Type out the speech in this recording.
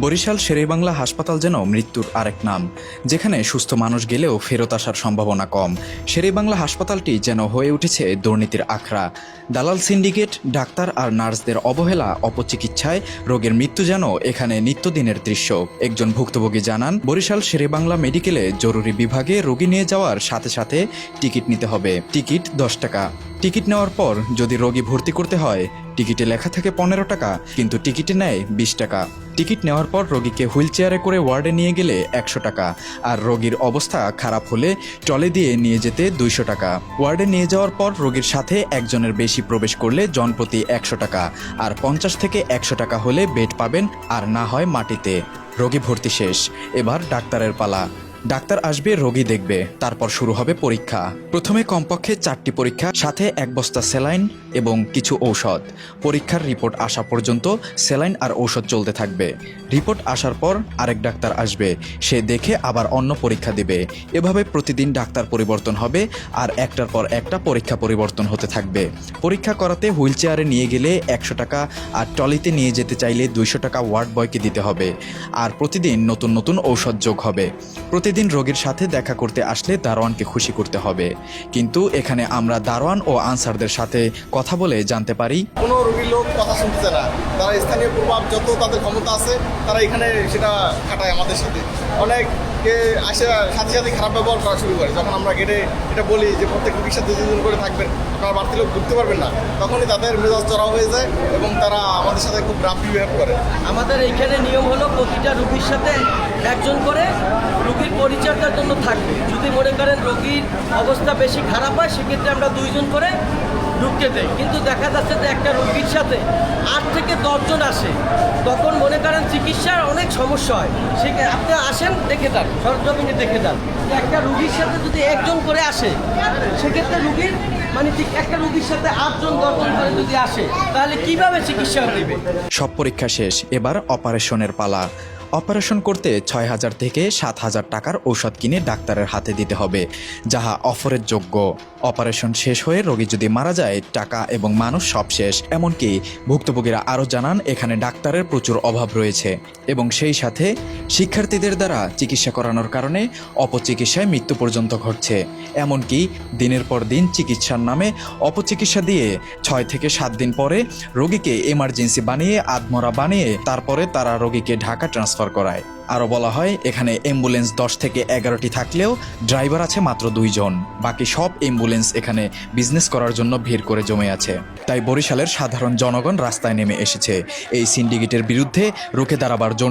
বরিশাল শেরেবাংলা হাসপাতাল যেন মৃত্যুর আরেক নাম, যেখানে সুস্থ মানুষ গেলেও ফেরত আসার সম্ভাবনা কম। শেরেবাংলা হাসপাতালটি যেন হয়ে উঠেছে দুর্নীতির আখড়া। দালাল সিন্ডিকেট, ডাক্তার আর নার্সদের অবহেলা, অপচিকিৎসায় রোগের মৃত্যু যেন এখানে নিত্যদিনের দৃশ্য। একজন ভুক্তভোগী জানান, বরিশাল শেরেবাংলা মেডিকেলে জরুরি বিভাগে রোগী নিয়ে যাওয়ার সাথে সাথে টিকিট নিতে হবে। টিকিট 10 টাকা। টিকিট নেওয়ার পর যদি রোগী ভর্তি করতে হয়, টিকিটে লেখা থাকে 15 টাকা, কিন্তু টিকিটে নেয় 20 টাকা। টিকিট নেওয়ার পর রোগীকে হুইল চেয়ারে করে ওয়ার্ডে নিয়ে গেলে 100 টাকা, আর রোগীর অবস্থা খারাপ হলে ট্রলি দিয়ে নিয়ে যেতে 200 টাকা। ওয়ার্ডে নিয়ে যাওয়ার পর রোগীর সাথে একজনের বেশি প্রবেশ করলে জনপ্রতি 100 টাকা, আর 50 থেকে 100 টাকা হলে বেড পাবেন, আর না হয় মাটিতে। রোগী ভর্তি শেষ, এবার ডাক্তারের পালা। ডাক্তার আসবে, রোগী দেখবে, তারপর শুরু হবে পরীক্ষা। প্রথমে কমপক্ষে 4টি পরীক্ষা, সাথে 1 বস্তা স্যালাইন এবং কিছু ঔষধ। পরীক্ষার রিপোর্ট আসা পর্যন্ত স্যালাইন আর ঔষধ চলতে থাকবে। রিপোর্ট আসার পর আরেক ডাক্তার আসবে, সে দেখে আবার অন্য পরীক্ষা দেবে। এভাবে প্রতিদিন ডাক্তার পরিবর্তন হবে, আর একটার পর একটা পরীক্ষা পরিবর্তন হতে থাকবে। পরীক্ষা করাতে হুইল চেয়ারে নিয়ে গেলে 100 টাকা, আর ট্রলিতে নিয়ে যেতে চাইলে 200 টাকা ওয়ার্ড বয়কে দিতে হবে। আর প্রতিদিন নতুন নতুন ঔষধ যোগ হবে। প্রতিদিন রোগীর সাথে দেখা করতে আসলে দারোয়ানকে খুশি করতে হবে। কিন্তু এখানে আমরা দারোয়ান ও আনসারদের সাথে কথা বলে জানতে পারি, কোনো রোগীর লোক কথা শুনতেছে না। তারা স্থানীয় প্রভাব যত তাদের ক্ষমতা আছে, তারা এখানে সেটা খাটায় আমাদের সাথে। অনেকে আসে সাথে সাথে খারাপ ব্যবহার করা শুরু করে। যখন আমরা গেটে এটা বলি যে প্রত্যেক রোগীর সাথে 2 জন করে থাকবেন, আপনারা বাড়তি লোক ঘুরতে পারবেন না, তখনই তাদের মেজাজ চড়া হয়ে যায় এবং তারা আমাদের সাথে খুব রাফ বিহেভ করে। আমাদের এইখানে নিয়ম হলো প্রতিটা রোগীর সাথে একজন করে রোগীর পরিচর্যার জন্য থাকবে। যদি মনে করেন রোগীর অবস্থা বেশি খারাপ হয়, সেক্ষেত্রে আমরা 2 জন করে ঢুকতে দেই। কিন্তু দেখা যাচ্ছে যে একটা রোগীর সাথে 8 থেকে 10 জন আসে, তখন মনে করেন চিকিৎসার অনেক সমস্যা হয়। আপনি আসেন, দেখে যান, সরজমিনে দেখে যান। একটা রোগীর সাথে যদি 1 জন করে আসে, সেক্ষেত্রে রোগীর মানে ঠিক একটা রোগীর সাথে 8 জন 10 জন করে যদি আসে, তাহলে কিভাবে চিকিৎসা দেবে? সব পরীক্ষা শেষ, এবার অপারেশনের পালা। অপারেশন করতে 6,000 থেকে 7,000 টাকার ঔষধ কিনে ডাক্তারের হাতে দিতে হবে, যাহা অফারের যোগ্য। অপারেশন শেষ হয়ে রোগী যদি মারা যায়, টাকা এবং মানুষ সব শেষ। এমনকি ভুক্তভোগীরা আরও জানান, এখানে ডাক্তারের প্রচুর অভাব রয়েছে এবং সেই সাথে শিক্ষার্থীদের দ্বারা চিকিৎসা করানোর কারণে অপচিকিৎসায় মৃত্যু পর্যন্ত ঘটছে। এমনকি দিনের পর দিন চিকিৎসার নামে অপচিকিৎসা দিয়ে 6 থেকে 7 দিন পরে রোগীকে এমার্জেন্সি বানিয়ে, আধমরা বানিয়ে, তারপরে তারা রোগীকে ঢাকা ট্রান্সফার করায়। আরও বলা হয়, এখানে অ্যাম্বুলেন্স 10 থেকে 11টি থাকলেও ড্রাইভার আছে মাত্র 2 জন। বাকি সব অ্যাম্বুলেন্স এখানে বিজনেস করার জন্য ভিড় করে জমে আছে। তাই বরিশালের সাধারণ জনগণ রাস্তায় নেমে এসেছে এই সিন্ডিকেটের বিরুদ্ধে রুখে দাঁড়াবার জন্য।